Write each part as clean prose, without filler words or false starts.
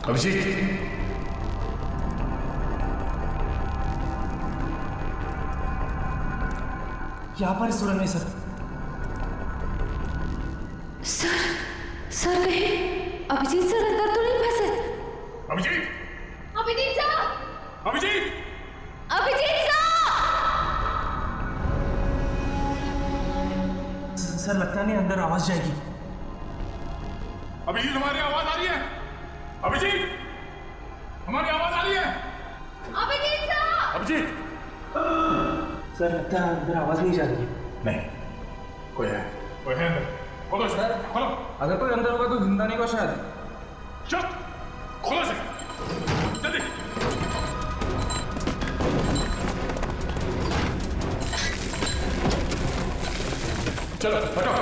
अभिजीत, यहाँ पर सुरंग है सर। सर कहीं अभिजीत सर अंदर तो नहीं फंसे? अभिजीत, अभिजीत सर, अभिजीत, अभिजीत सर लगता नहीं अंदर आवाज जाएगी। अभिजीत हमारी आवाज आ रही है? अभिजीत, हमारी आवाज आ रही है? अभिजीत सर, अभिजीत, सर लगता है अंदर आवाज नहीं जा रही है। नहीं, कोई है अंदर। खोलो सर, खोलो। अगर कोई अंदर होगा तो जिंदा नहीं होगा शायद। चल, खोलो सर, जल्दी। चलो हटो।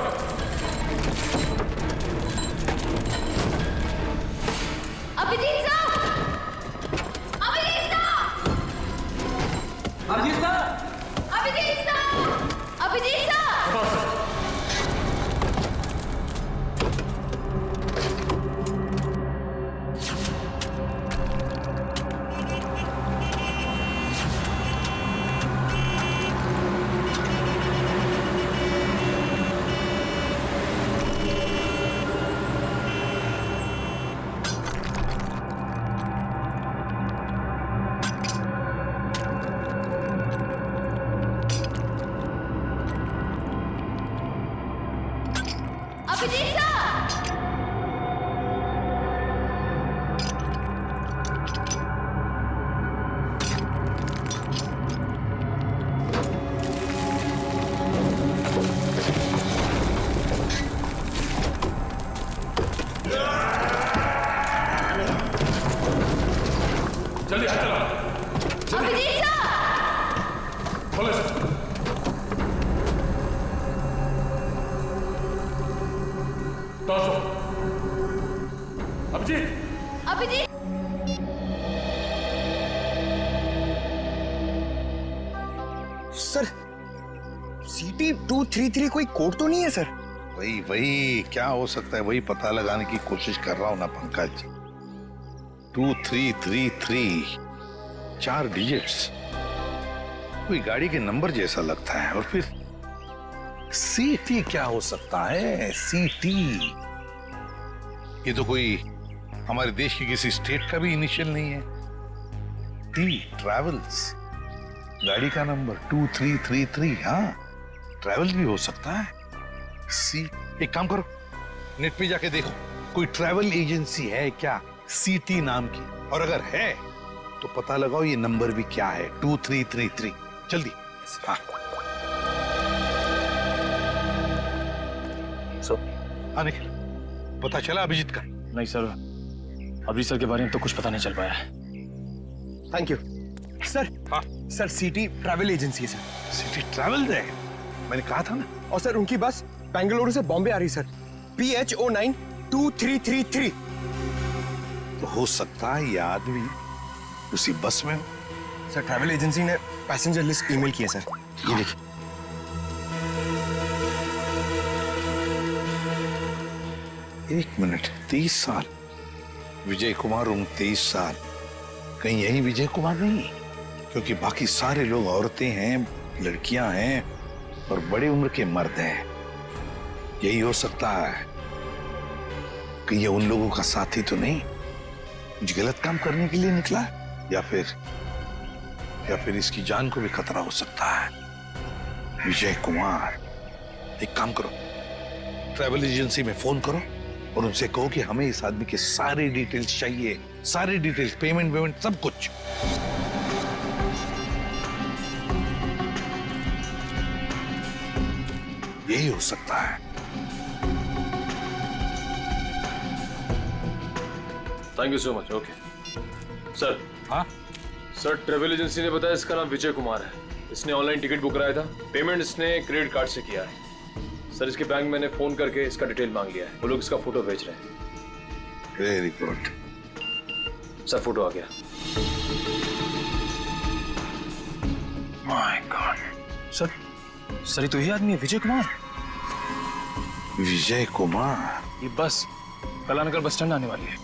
Abhijeet sir, Abhijeet sir, Abhijeet sir, Abhijeet sir, Abhijeet sir. हटो सर। अभिजीत सर, जल्दी हाथ चलाओ। अभिजीत सर, खोलो सर। दो। अभिजीत, अभिजीत सर, CT 233 कोई कोड तो नहीं है सर? वही क्या हो सकता है, वही पता लगाने की कोशिश कर रहा हूं ना पंकज। 2333, 4 डिजिट्स, कोई गाड़ी के नंबर जैसा लगता है। और फिर CT क्या हो सकता है? CT, ये तो कोई हमारे देश की किसी स्टेट का भी इनिशियल नहीं है। T ट्रैवल्स, गाड़ी का नंबर 2333। हाँ, ट्रैवल भी हो सकता है। सी, एक काम करो, नेट पे जाके देखो कोई ट्रैवल एजेंसी है क्या CT नाम की, और अगर है तो पता लगाओ ये नंबर भी क्या है, 2333। जल्दी। हाँ हाँ, निखिल, पता चला अभिजीत का? नहीं सर, अभिजीत सर के बारे में तो कुछ पता नहीं चल पाया है। Thank you sir. हाँ सर, CT ट्रैवल एजेंसी है सर। CT ट्रैवल है, मैंने कहा था ना। और सर उनकी बस बेंगलुरु से बॉम्बे आ रही सर, PH09 2333। तो हो सकता है ये आदमी उसी बस में हो। सर, ट्रैवल एजेंसी ने पैसेंजर लिस्ट ईमेल की है सर, ये देखिए। एक मिनट, 30 साल, विजय कुमार उम्र 23 साल। कहीं यही विजय कुमार नहीं? क्योंकि बाकी सारे लोग औरतें हैं, लड़कियां हैं और बड़े उम्र के मर्द हैं। यही हो सकता है कि ये उन लोगों का साथी तो नहीं, कुछ गलत काम करने के लिए निकला है, या फिर इसकी जान को भी खतरा हो सकता है। विजय कुमार, एक काम करो, ट्रैवल एजेंसी में फोन करो और उनसे कहो कि हमें इस आदमी के सारे डिटेल्स चाहिए, सारे डिटेल्स, पेमेंट सब कुछ। यही हो सकता है। Thank you so much. Okay sir. हाँ सर, ट्रेवल एजेंसी ने बताया इसका नाम विजय कुमार है। इसने ऑनलाइन टिकट बुक कराया था, पेमेंट इसने क्रेडिट कार्ड से किया है। सर, इसके बैंक मैंने फोन करके इसका डिटेल मांग लिया है, वो लोग इसका फोटो भेज रहे हैं। Very good. सर, फोटो आ गया। My God. सर ये तो यही आदमी है, विजय कुमार। विजय कुमार? ये बस कलानगर बस स्टैंड आने वाली है।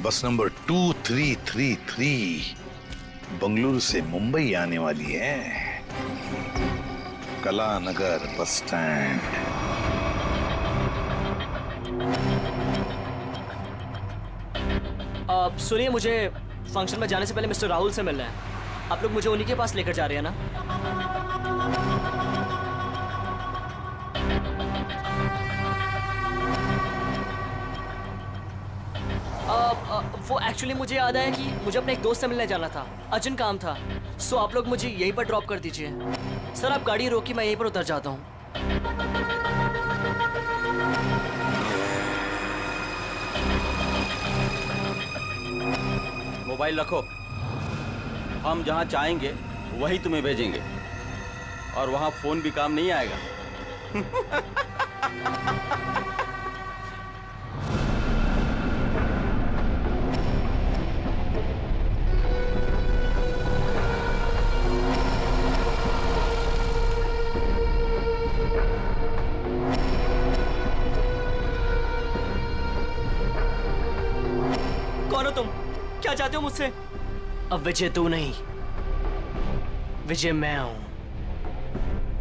बस नंबर 2333 बंगलुरु से मुंबई आने वाली है। Kalanagar bus stand. सुनिए, मुझे फंक्शन में जाने से पहले मिस्टर राहुल से मिलना है। आप लोग मुझे उन्हीं के पास लेकर जा रहे हैं ना? वो एक्चुअली मुझे याद आया कि मुझे अपने एक दोस्त से मिलने जाना था, अर्जेंट काम था। सो आप लोग मुझे यहीं पर ड्रॉप कर दीजिए। सर आप गाड़ी रोकी, मैं यहीं पर उतर जाता हूँ। मोबाइल रखो। हम जहाँ चाहेंगे वही तुम्हें भेजेंगे, और वहाँ फोन भी काम नहीं आएगा। कौन हो तुम? क्या चाहते हो मुझसे? अब विजय तू नहीं, विजय मैं हूं,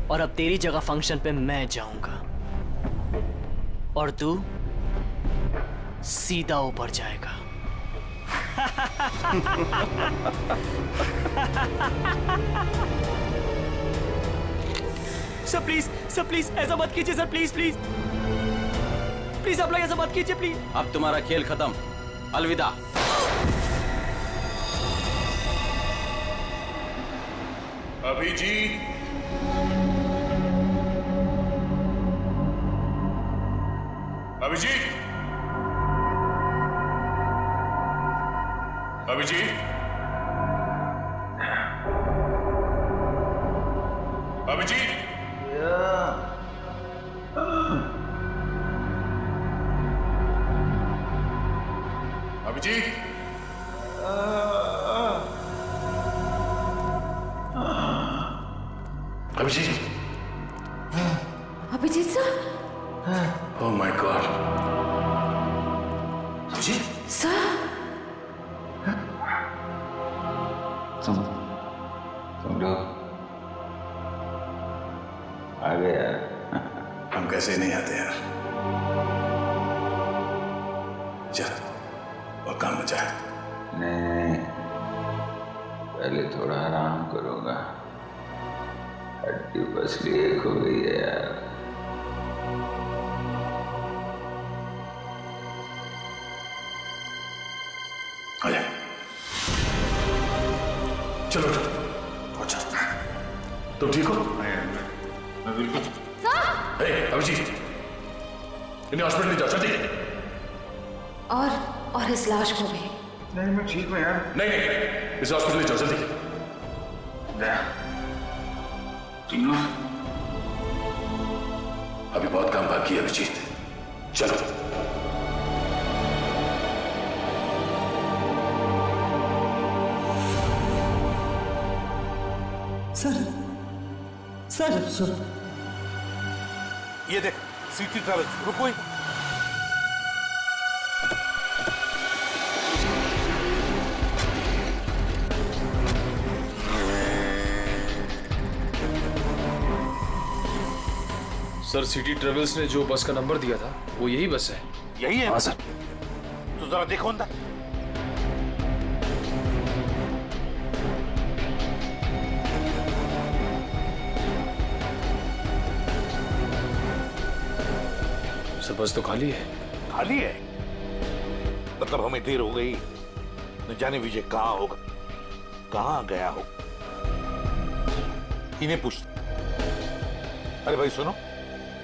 और अब तेरी जगह फंक्शन पे मैं जाऊंगा और तू सीधा ऊपर जाएगा। सर प्लीज ऐसा मत कीजिए सर, प्लीज प्लीज प्लीज आप लोग ऐसा मत कीजिए प्लीज। अब तुम्हारा खेल खत्म, अलविदा। Abhijeet, Abhijeet, Abhijeet, Abhijeet, Abhijeet, Abhijeet, Abhijeet sir. Oh my god, Abhijeet, sir तुम लोग आ गए यार। हम कैसे नहीं आते यार। चल और काम बचा है। नहीं, पहले थोड़ा आराम करूंगा। हड्डी पसली एक हो गई है यार। आ जा, चलो अच्छा। तुम ठीक हो? मैं बिल्कुल। अभिजीत, इन्हें हॉस्पिटल ले जाओ जल्दी। और इस लाश को भी। नहीं, मैं ठीक हूँ यार। नहीं, इस हॉस्पिटल ले जाओ जल्दी। तीनों अभी बहुत काम बाकी है अभिजीत, चलो। सर ये देख, सीटी ट्रैवल्स, रुको। सर सिटी ट्रेवल्स ने जो बस का नंबर दिया था वो यही बस है। यही है? हाँ सर। तो जरा देखो अंदर। सर बस तो खाली है। खाली है? मतलब हमें देर हो गई, न जाने विजय कहाँ होगा, कहाँ गया हो। इन्हें पूछ। अरे भाई सुनो।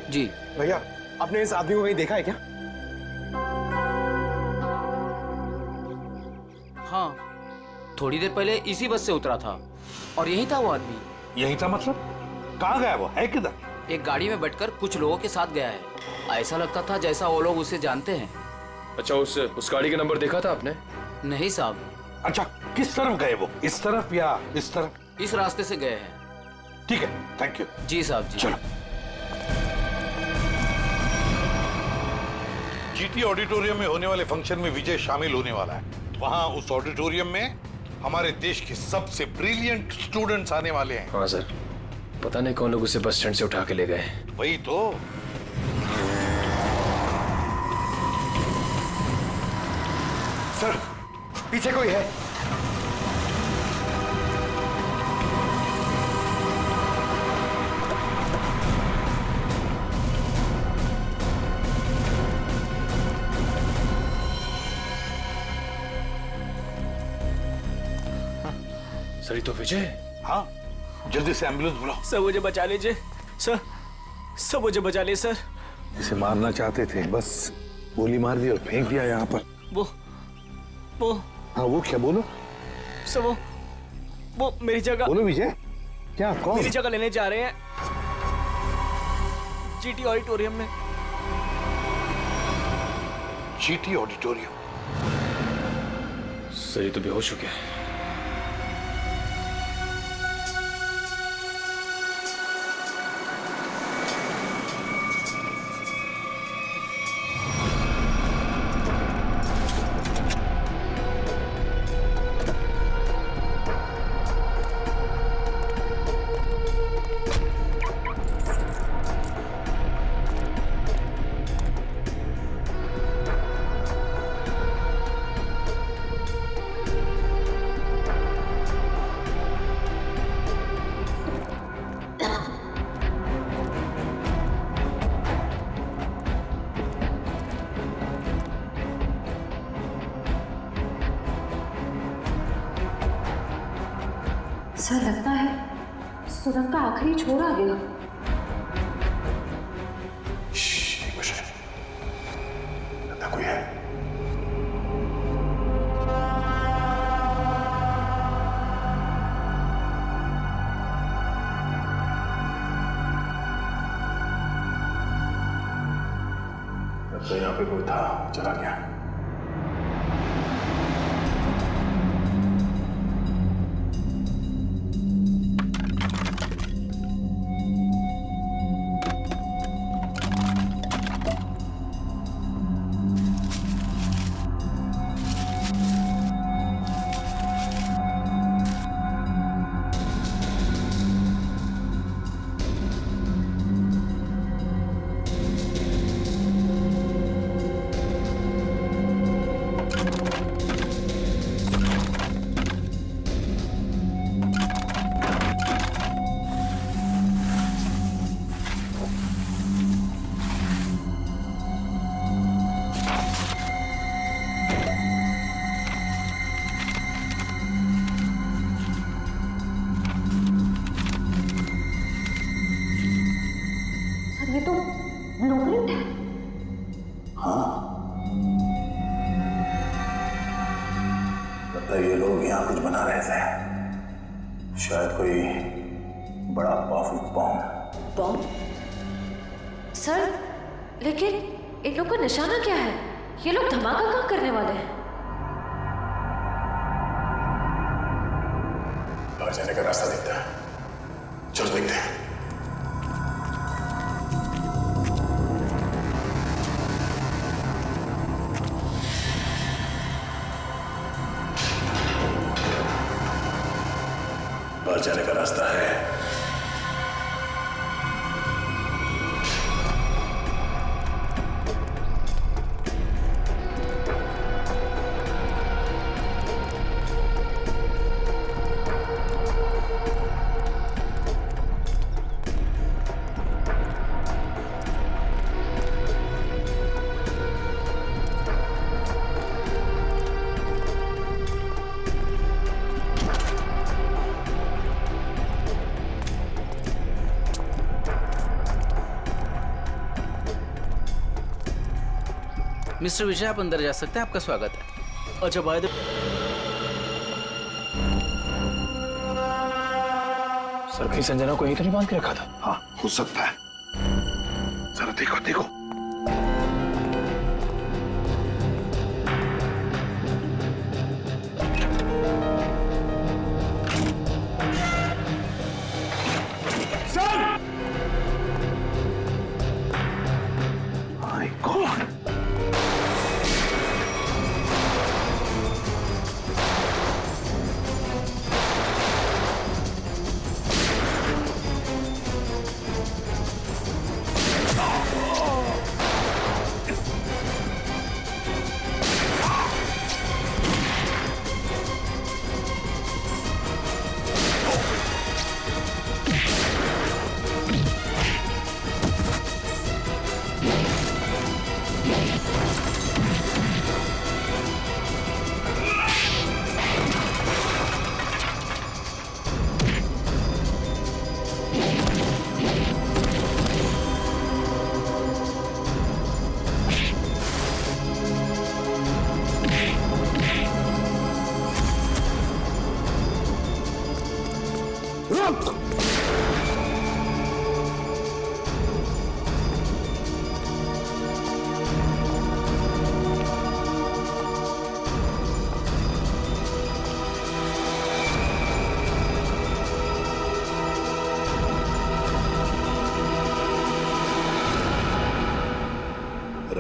जी भैया, आपने इस आदमी को कहीं देखा है क्या? हाँ, थोड़ी देर पहले इसी बस से उतरा था और यही था वो आदमी। यही था मतलब? कहाँ गया वो, है किधर? एक गाड़ी में बैठकर कुछ लोगों के साथ गया है। ऐसा लगता था जैसा वो लोग उसे जानते हैं। अच्छा, उस गाड़ी का नंबर देखा था आपने? नहीं साहब। अच्छा, किस तरफ गए वो, इस तरफ या इस तरफ? इस रास्ते से गए हैं। ठीक है, थैंक यू। जी साहब जी। चलो। जीटी ऑडिटोरियम में होने वाले फंक्शन में विजय शामिल होने वाला है। वहां उस ऑडिटोरियम में हमारे देश के सबसे ब्रिलियंट स्टूडेंट्स आने वाले हैं। हाँ सर, पता नहीं कौन लोग उसे बस स्टैंड से उठा के ले गए। वही तो। सर, पीछे कोई है? सर ये तो विजय। हाँ, जल्दी से एम्बुलेंस बुलाओ। सर मुझे बचा लीजिए सर, सर मुझे बचा लीजिए सर। इसे मारना चाहते थे, बस गोली मार दी और फेंक दिया यहाँ पर। वो हाँ, वो क्या? बोलो सर, वो मेरी जगह, बोलो विजय। क्या? कौन? मेरी जगह लेने जा रहे हैं जीटी ऑडिटोरियम में। GT auditorium? सर ये तो बेहोश हो गया। सर लगता है सुरंग का आखिरी छोर आ गया। लगता कोई है। लगता यहाँ पे कोई था, चला गया। ये तो ब्लूप्रिंट है। लगता है ये लोग यहाँ कुछ बना रहे थे, शायद कोई बड़ा पावरफुल बॉम्ब। बॉम्ब? सर लेकिन इन लोग का निशाना क्या है? ये लोग धमाका कहाँ करने वाले हैं? बाहर जाने का रास्ता दिखता है, चलो देखते हैं। बाहर जाने का रास्ता है। मिस्टर विजय, आप अंदर जा सकते हैं, आपका स्वागत है। अच्छा भाई, सर कहीं संजना को यहीं तो नहीं बांध के रखा था? हाँ, हो सकता है। जरा देखो देखो। My God,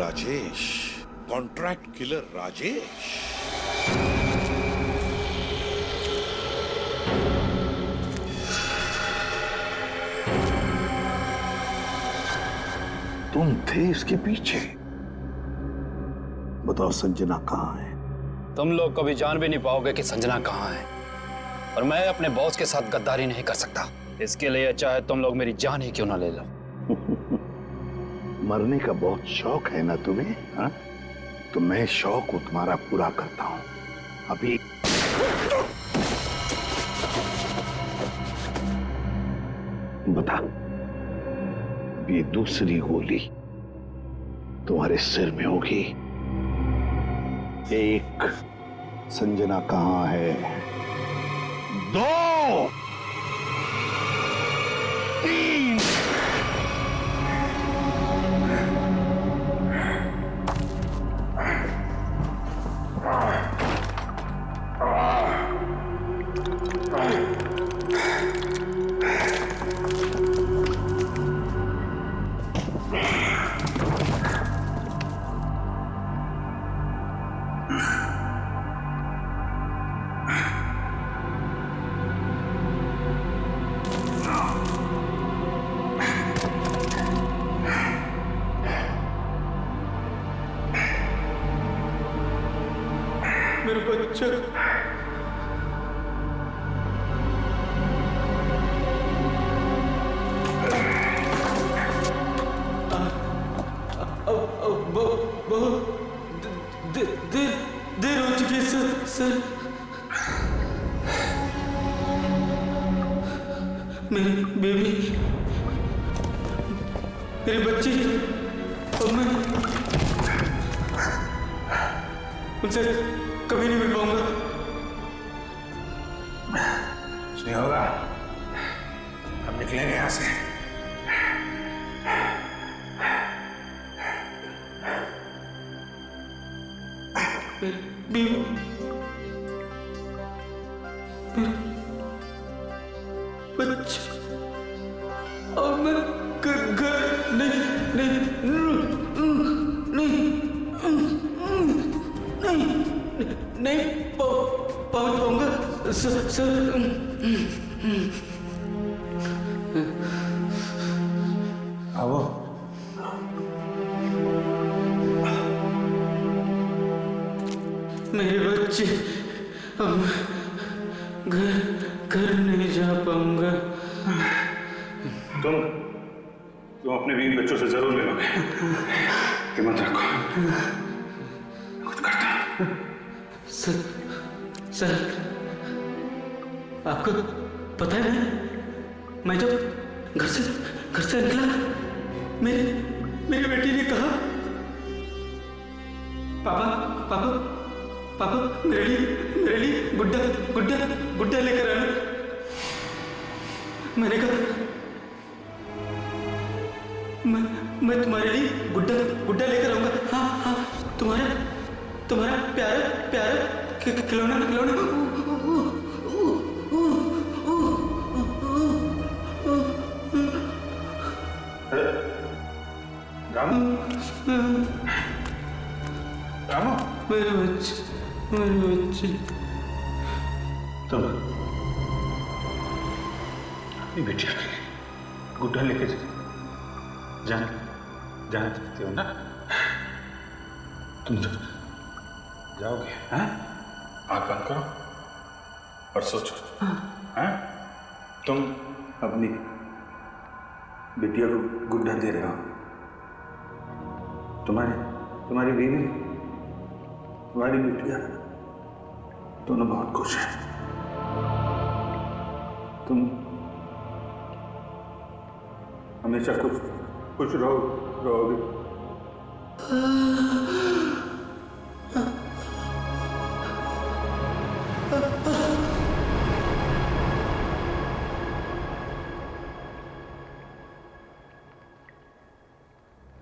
Rajesh, contract killer Rajesh. तुम थे इसके पीछे। बताओ संजना कहाँ है? तुम लोग कभी जान भी नहीं पाओगे कि संजना कहाँ है, और मैं अपने बॉस के साथ गद्दारी नहीं कर सकता। इसके लिए चाहे तुम लोग मेरी जान ही क्यों ना ले लो। मरने का बहुत शौक है ना तुम्हें? हा? तो मैं शौक को तुम्हारा पूरा करता हूं। अभी बता, ये दूसरी गोली तुम्हारे सिर में होगी। एक, संजना कहाँ है? दो, तीन। मेरा बच्चा। बहुत देर हो चुकी है सर। मेरी बेबी, मेरी बच्ची, और मैं उनसे कभी नहीं मिल पाऊंगा। कुछ नहीं होगा, हम निकलेंगे यहां से। बच्चा, और मैं घर नहीं पहुंच पाऊंगा सर। आओ। मेरे बच्चे, अब घर नहीं जा पाऊंगा। तुम अपने बीवी बच्चों से जरूर मिलोगे। हिम्मत रखो, कुछ करता। सर, आपको पता है मैं जब घर से निकला, मेरी बेटी ने कहा, पापा मेरे लिए गुड्डा लेकर आना। मैंने कहा, मैं तुम्हारे लिए गुड्डा लेकर आऊंगा। हाँ, तुम्हारा प्यारा खिलौना। रामू, मेरे बच्चे। तुम अपनी बेटिया गुड्डा लेके जाना चाहते हो ना? तुम जाओगे? हाँ? आँख बंद करो और सोचो। हाँ? तुम अपनी बिटिया को गुड्डा दे रहे हो। तुम्हारी बीवी, तुम्हारी बिटिया दोनों बहुत खुश हैं। तुम हमेशा खुश रहोगे।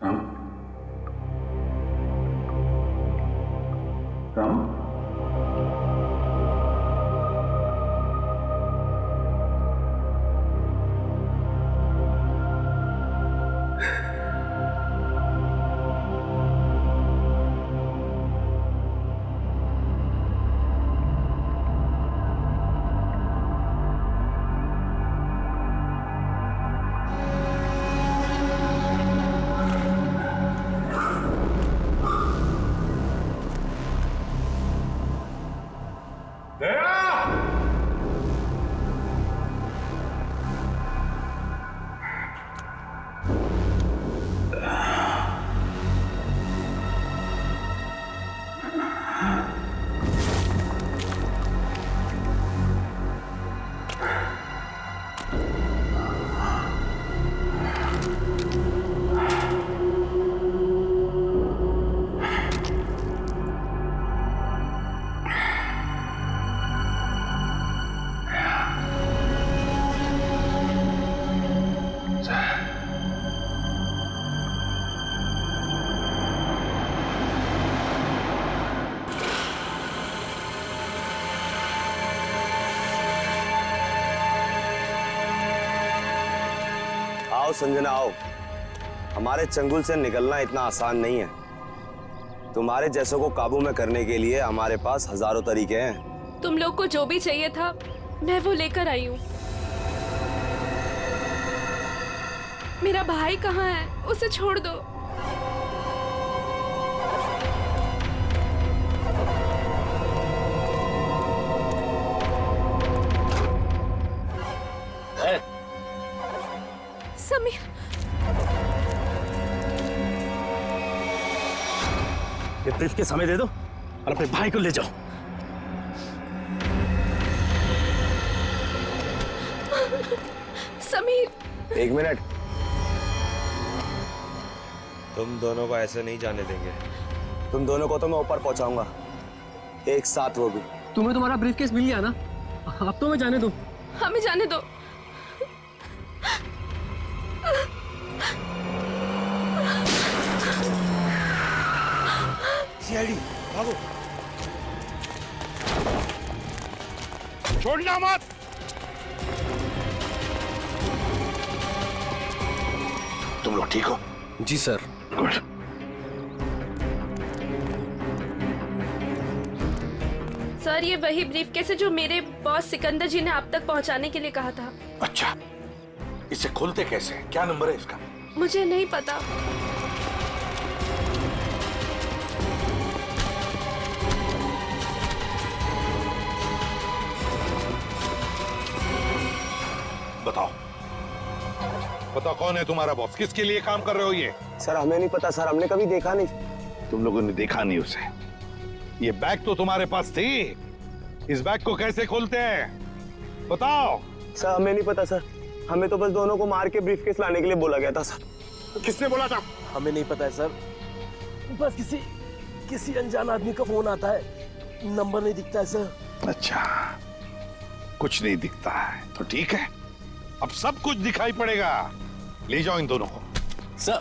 राम, संजना आओ। हमारे चंगुल से निकलना इतना आसान नहीं है। तुम्हारे जैसों को काबू में करने के लिए हमारे पास हजारों तरीके हैं। तुम लोग को जो भी चाहिए था मैं वो लेकर आई हूँ। मेरा भाई कहाँ है? उसे छोड़ दो। समीर, ये ब्रीफ के समय दे दो और अपने भाई को ले जाओ। समीर, एक मिनट। तुम दोनों को ऐसे नहीं जाने देंगे। तुम दोनों को तो मैं ऊपर पहुंचाऊंगा, एक साथ वो भी। तुम्हें तुम्हारा ब्रीफकेस मिल गया ना, अब तो मैं जाने दो। हमें जाने दो। सीआईडी, भागो। छोड़ना मत। तुम लोग ठीक हो? जी सर। गुड। सर, ये वही ब्रीफकेस है जो मेरे बॉस सिकंदर जी ने आप तक पहुंचाने के लिए कहा था। अच्छा, इसे खोलते कैसे? क्या नंबर है इसका? मुझे नहीं पता। बताओ, बताओ कौन है तुम्हारा बॉस? किसके लिए काम कर रहे हो ये? सर हमें नहीं पता सर, हमने कभी देखा नहीं। तुम लोगों ने देखा नहीं उसे? ये बैग तो तुम्हारे पास थी, इस बैग को कैसे खोलते हैं बताओ। सर हमें नहीं पता सर, हमें तो बस दोनों को मार के ब्रीफकेस लाने के लिए बोला गया था सर। किसने बोला था? हमें नहीं पता है सर, बस किसी अनजान आदमी का फोन आता है, नंबर नहीं दिखता है सर। अच्छा, कुछ नहीं दिखता है तो ठीक है, अब सब कुछ दिखाई पड़ेगा। ले जाओ इन दोनों को। सर,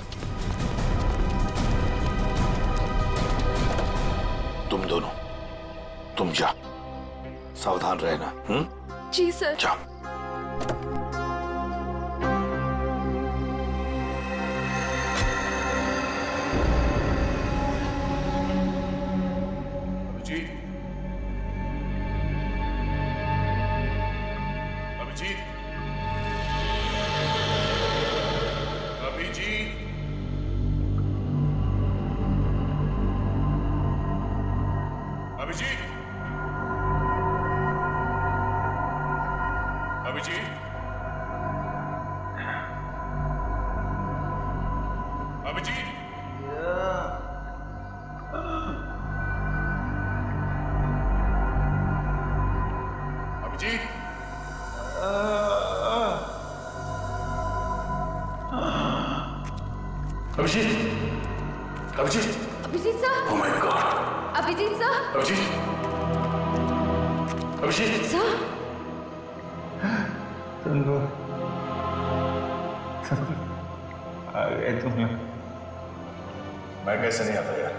तुम दोनों, तुम जा, सावधान रहना। जी सर। जाओ। अभिजीत, अभिजीत, अभिजीत, अभिजीत, अभिजीत, अभिजीत, अभिजीत, अभिजीत, अभिजीत, अभिजीत साहब, ओह माय गॉड, अभिजीत साहब, अभिजीत, अभिजीत साहब, तुम लोग आ गए तुम लोग। मैं कैसे नहीं आता यार?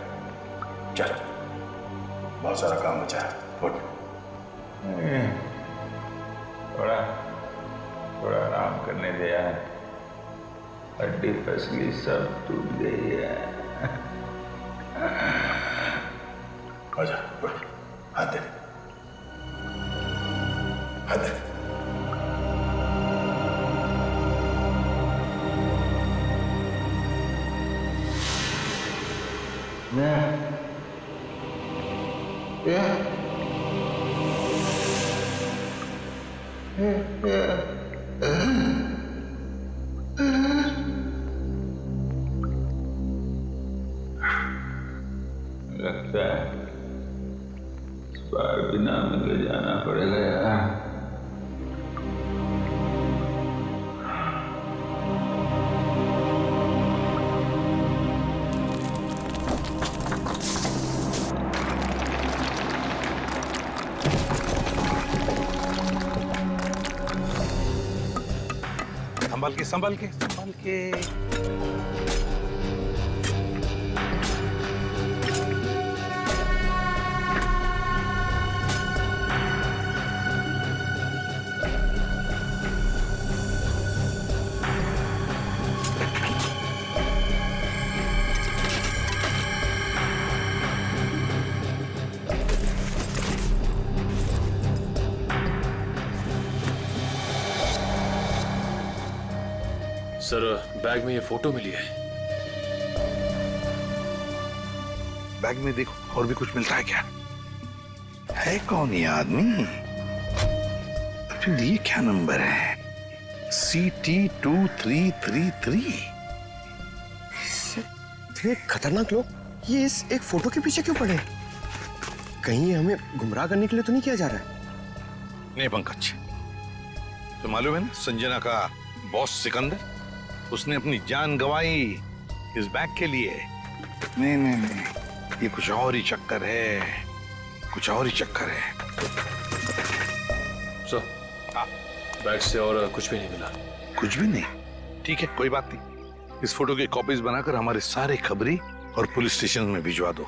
चल, बहुत सारा काम बचा है, उठ। थोड़ा थोड़ा आराम करने दे यार, हड्डी फसली सब टूट गई है। आजा, उठ, हाथ दे, हाथ दे। लगता है इस बार बिना मिले जाना पड़ेगा यार। संभल के, संभल के, संभल के। सर बैग में ये फोटो मिली है। बैग में देखो और भी कुछ मिलता है क्या? है कौन ये आदमी? फिर ये क्या नंबर है? CT2333। इतने खतरनाक लोग ये इस एक फोटो के पीछे क्यों पड़े? कहीं ये हमें गुमराह करने के लिए तो नहीं किया जा रहा है? नहीं पंकज, तो मालूम है ना संजना का बॉस सिकंदर, उसने अपनी जान गंवाई इस बैग के लिए। नहीं नहीं नहीं, ये कुछ और ही चक्कर है, कुछ और ही चक्कर है। सर बैग से और कुछ भी नहीं मिला। कुछ भी नहीं? ठीक है, कोई बात नहीं। इस फोटो की कॉपीज बनाकर हमारे सारे खबरी और पुलिस स्टेशन में भिजवा दो।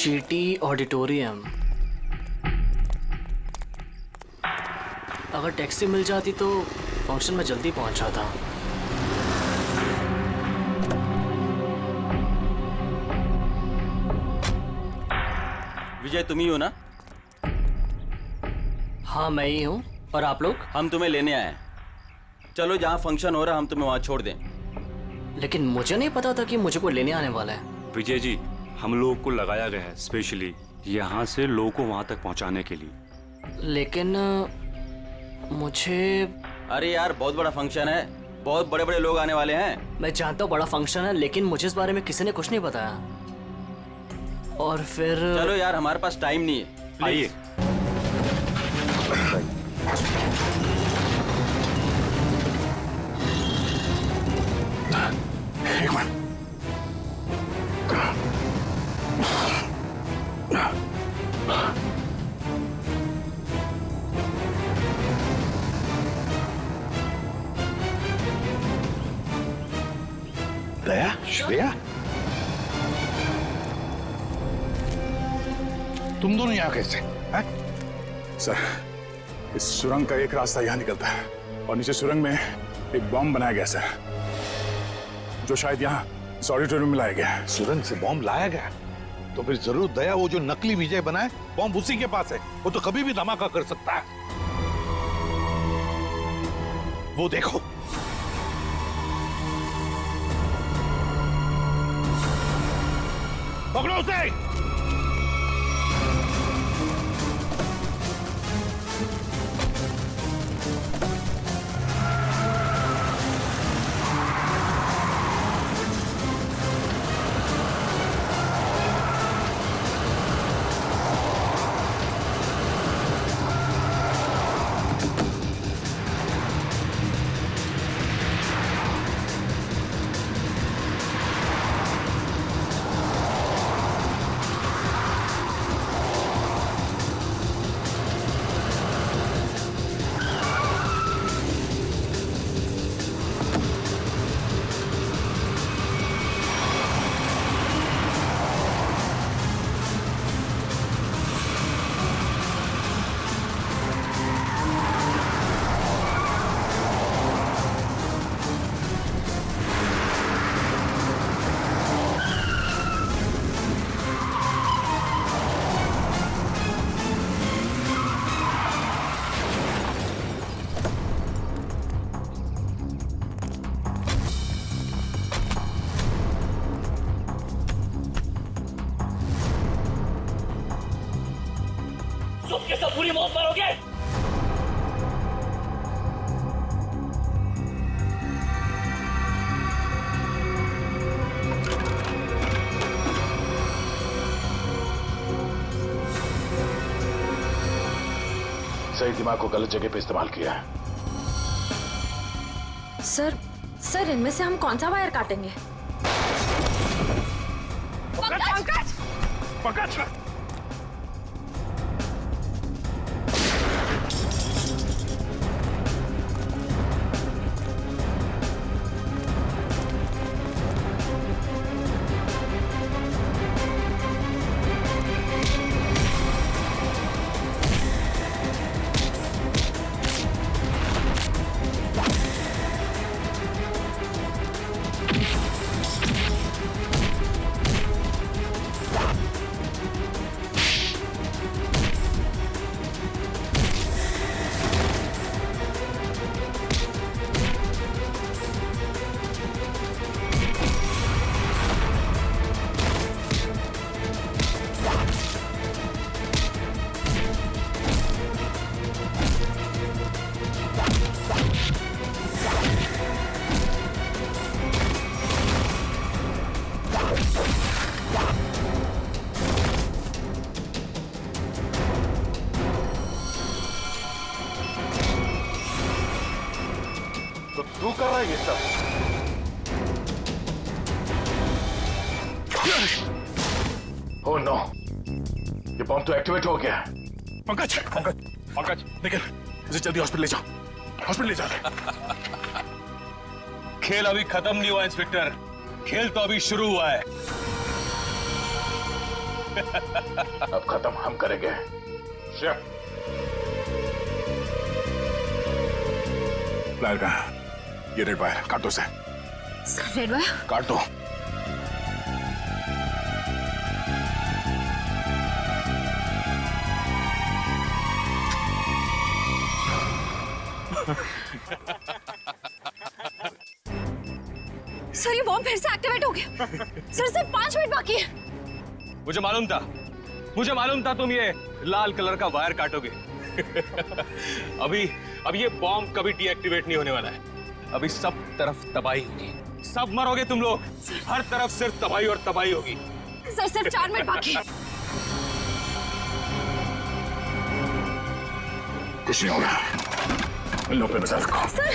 GT auditorium. अगर टैक्सी मिल जाती तो फंक्शन में जल्दी पहुंच जाता। विजय तुम ही हो ना? हाँ मैं ही हूँ। और आप लोग? हम तुम्हें लेने आए हैं। चलो जहाँ फंक्शन हो रहा है हम तुम्हें वहाँ छोड़ दें। लेकिन मुझे नहीं पता था कि मुझे कोई लेने आने वाला है। विजय जी, हम लोगों को लगाया गया है स्पेशली यहाँ से लोगों को वहाँ तक पहुँचाने के लिए। लेकिन मुझे... अरे यार बहुत बड़ा फंक्शन है, बहुत बड़े बड़े लोग आने वाले हैं। मैं जानता हूँ बड़ा फंक्शन है, लेकिन मुझे इस बारे में किसी ने कुछ नहीं बताया। और फिर चलो यार हमारे पास टाइम नहीं है, आइए। एक मिनट। दया, श्रेया, तुम दोनों यहाँ कैसे? सर, इस सुरंग का एक रास्ता यहाँ निकलता है और नीचे सुरंग में एक बॉम्ब बनाया गया सर, जो शायद यहाँ इस ऑडिटोरियम में लाया गया है। सुरंग से बॉम्ब लाया गया? तो फिर जरूर दया वो जो नकली विजय बनाए बॉम्ब उसी के पास है। वो तो कभी भी धमाका कर सकता है। वो देखो, पकड़ो उसे। सबके सब पूरी मौत मरोगे। सही दिमाग को गलत जगह पे इस्तेमाल किया है। सर इनमें से हम कौन सा वायर काटेंगे? पंकज! पंकज! तू कर रहा है ये सब? ओह नो, ये बॉम्ब तो एक्टिवेट हो गया। पंकज, पंकज, पंकज, निकल, इसे जल्दी हॉस्पिटल ले जाओ, हॉस्पिटल ले जाओ। खेल अभी खत्म नहीं हुआ इंस्पेक्टर, खेल तो अभी शुरू हुआ है। अब खत्म हम करेंगे। शेफ, फ्लायर का ये रेड वायर काट दो से। रेड वायर काट दो। सर ये बॉम्ब फिर से एक्टिवेट हो गया। सर सिर्फ 5 मिनट बाकी है। मुझे मालूम था तुम ये लाल कलर का वायर काटोगे। अभी ये बॉम्ब कभी डीएक्टिवेट नहीं होने वाला है। अभी सब तरफ तबाही होगी, सब मरोगे तुम लोग। हर तरफ सिर्फ तबाही और तबाही होगी। सर सिर्फ 4 मिनट बाकी है। कुछ नहीं होगा, इन लोगों पे नजर रखो। सर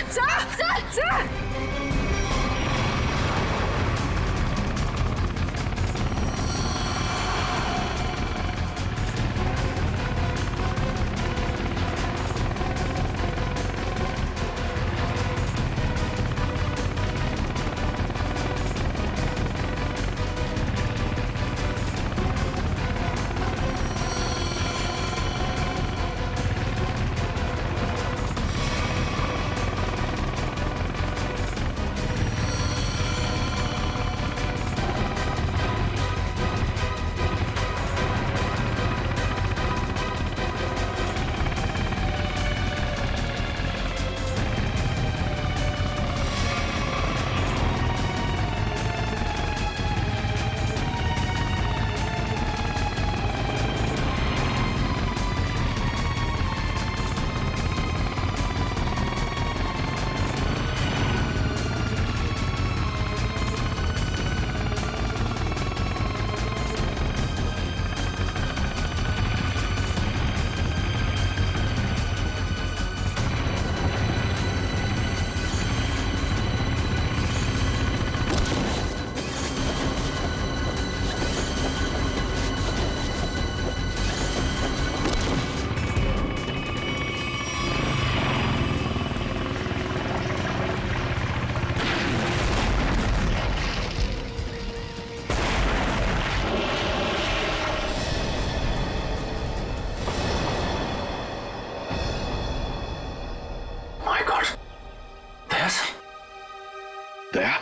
दया,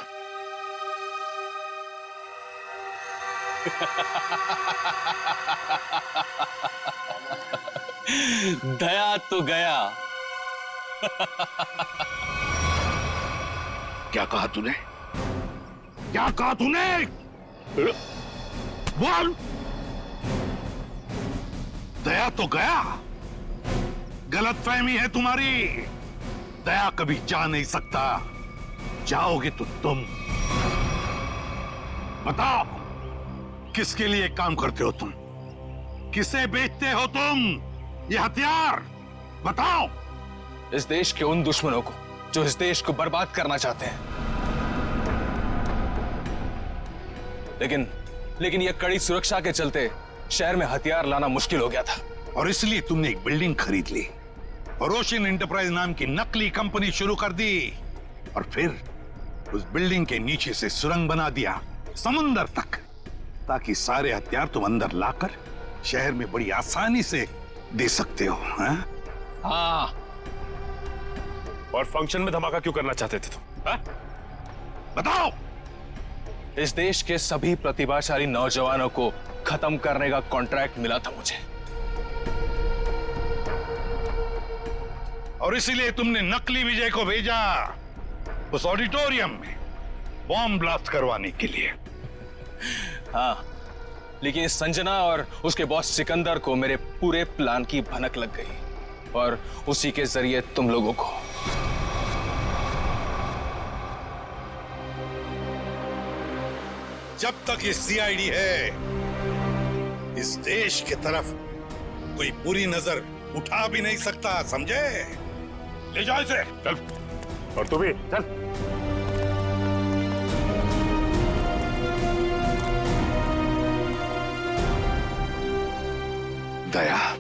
दया तो गया। क्या कहा तूने? क्या कहा तूने? बोल। दया तो गया। गलतफहमी है तुम्हारी। दया कभी जा नहीं सकता। जाओगे तो तुम। बताओ, किसके लिए काम करते हो तुम? किसे बेचते हो तुम ये हथियार? बताओ। इस देश के उन दुश्मनों को जो इस देश को बर्बाद करना चाहते हैं। लेकिन यह कड़ी सुरक्षा के चलते शहर में हथियार लाना मुश्किल हो गया था। और इसलिए तुमने एक बिल्डिंग खरीद ली और ओशियन एंटरप्राइज नाम की नकली कंपनी शुरू कर दी। और फिर उस बिल्डिंग के नीचे से सुरंग बना दिया समुंदर तक, ताकि सारे हथियार तुम अंदर लाकर शहर में बड़ी आसानी से दे सकते हो। हाँ। और फंक्शन में धमाका क्यों करना चाहते थे तुम? बताओ। इस देश के सभी प्रतिभाशाली नौजवानों को खत्म करने का कॉन्ट्रैक्ट मिला था मुझे। और इसीलिए तुमने नकली विजय को भेजा उस ऑडिटोरियम में बॉम्ब ब्लास्ट करवाने के लिए। हाँ, लेकिन इस संजना और उसके बॉस सिकंदर को मेरे पूरे प्लान की भनक लग गई और उसी के जरिए तुम लोगों को। जब तक ये सीआईडी है, इस देश की तरफ कोई बुरी नजर उठा भी नहीं सकता, समझे? ले जाओ इसे। चल। और तू भी चल। दया